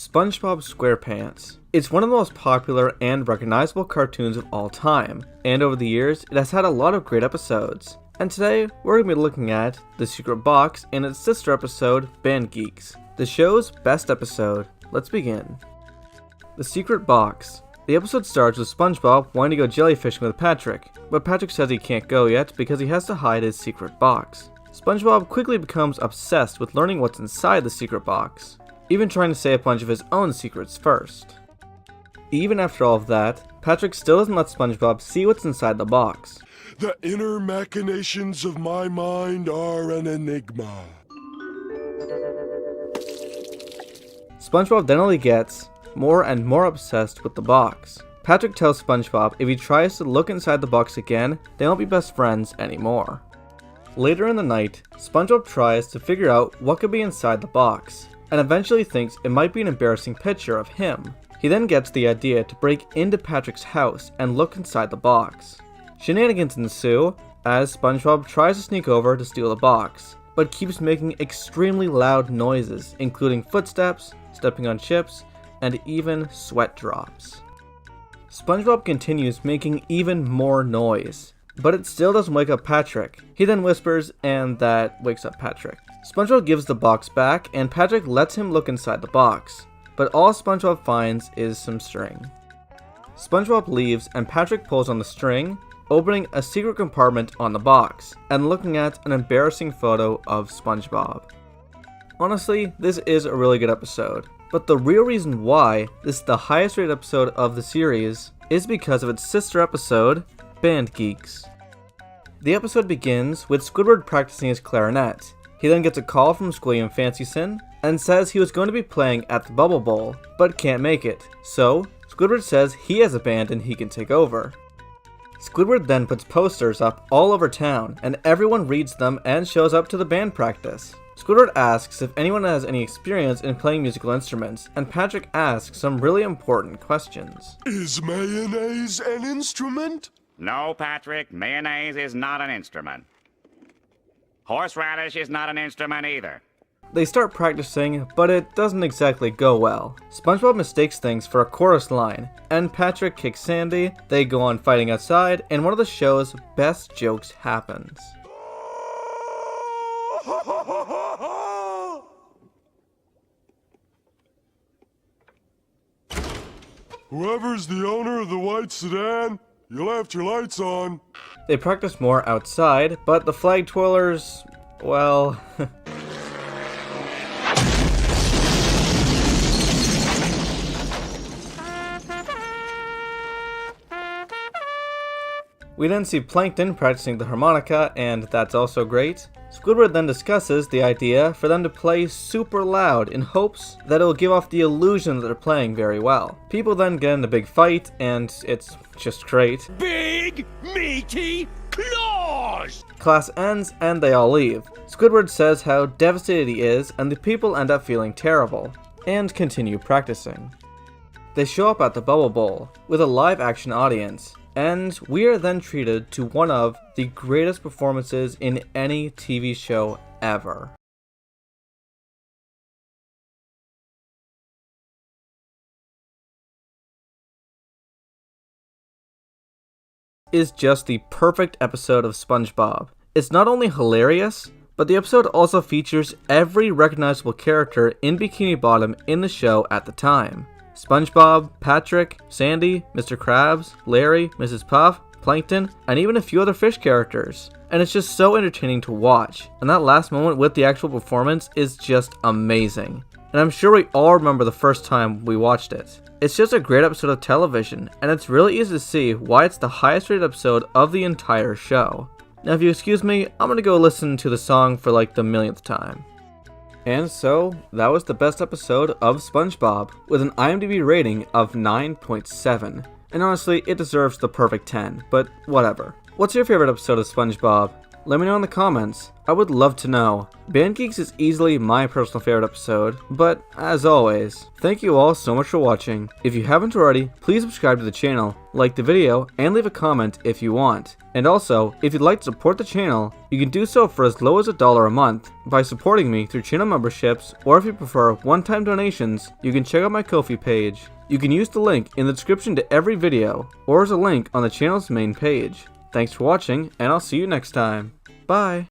SpongeBob SquarePants. It's one of the most popular and recognizable cartoons of all time, and over the years, it has had a lot of great episodes. And today, we're going to be looking at The Secret Box and its sister episode, Band Geeks, the show's best episode. Let's begin. The Secret Box. The episode starts with SpongeBob wanting to go jellyfishing with Patrick, but Patrick says he can't go yet because he has to hide his secret box. SpongeBob quickly becomes obsessed with learning what's inside the secret box, even trying to say a bunch of his own secrets first. Even after all of that, Patrick still doesn't let SpongeBob see what's inside the box. The inner machinations of my mind are an enigma. SpongeBob then only gets more and more obsessed with the box. Patrick tells SpongeBob if he tries to look inside the box again, they won't be best friends anymore. Later in the night, SpongeBob tries to figure out what could be inside the box, and eventually thinks it might be an embarrassing picture of him. He then gets the idea to break into Patrick's house and look inside the box. Shenanigans ensue as SpongeBob tries to sneak over to steal the box, but keeps making extremely loud noises, including footsteps, stepping on chips, and even sweat drops. SpongeBob continues making even more noise, but it still doesn't wake up Patrick. He then whispers, and that wakes up Patrick. SpongeBob gives the box back, and Patrick lets him look inside the box, but all SpongeBob finds is some string. SpongeBob leaves, and Patrick pulls on the string, opening a secret compartment on the box, and looking at an embarrassing photo of SpongeBob. Honestly, this is a really good episode, but the real reason why this is the highest rated episode of the series is because of its sister episode, Band Geeks. The episode begins with Squidward practicing his clarinet. He then gets a call from Squilliam Fancyson and says he was going to be playing at the Bubble Bowl, but can't make it. So, Squidward says he has a band and he can take over. Squidward then puts posters up all over town, and everyone reads them and shows up to the band practice. Squidward asks if anyone has any experience in playing musical instruments, and Patrick asks some really important questions. Is mayonnaise an instrument? No, Patrick, mayonnaise is not an instrument. Horseradish is not an instrument either. They start practicing, but it doesn't exactly go well. SpongeBob mistakes things for a chorus line, and Patrick kicks Sandy, they go on fighting outside, and one of the show's best jokes happens. Whoever's the owner of the white sedan, you left your lights on. They practice more outside, but the flag twirlers, well... We then see Plankton practicing the harmonica, and that's also great. Squidward then discusses the idea for them to play super loud in hopes that it will give off the illusion that they're playing very well. People then get in a big fight, and it's just great. Big, meaty claws! Class ends, and they all leave. Squidward says how devastated he is, and the people end up feeling terrible, and continue practicing. They show up at the Bubble Bowl with a live action audience, and we are then treated to one of the greatest performances in any TV show ever. Is just the perfect episode of SpongeBob. It's not only hilarious, but the episode also features every recognizable character in Bikini Bottom in the show at the time. SpongeBob, Patrick, Sandy, Mr. Krabs, Larry, Mrs. Puff, Plankton, and even a few other fish characters. And it's just so entertaining to watch, and that last moment with the actual performance is just amazing. And I'm sure we all remember the first time we watched it. It's just a great episode of television, and it's really easy to see why it's the highest rated episode of the entire show. Now if you excuse me, I'm gonna go listen to the song for like the millionth time. And so, that was the best episode of SpongeBob, with an IMDb rating of 9.7. And honestly, it deserves the perfect 10, but whatever. What's your favorite episode of SpongeBob? Let me know in the comments. I would love to know. Band Geeks is easily my personal favorite episode, but as always, thank you all so much for watching. If you haven't already, please subscribe to the channel, like the video, and leave a comment if you want. And also, if you'd like to support the channel, you can do so for as low as $1 a month by supporting me through channel memberships, or if you prefer one-time donations, you can check out my Ko-fi page. You can use the link in the description to every video, or as a link on the channel's main page. Thanks for watching, and I'll see you next time. Bye!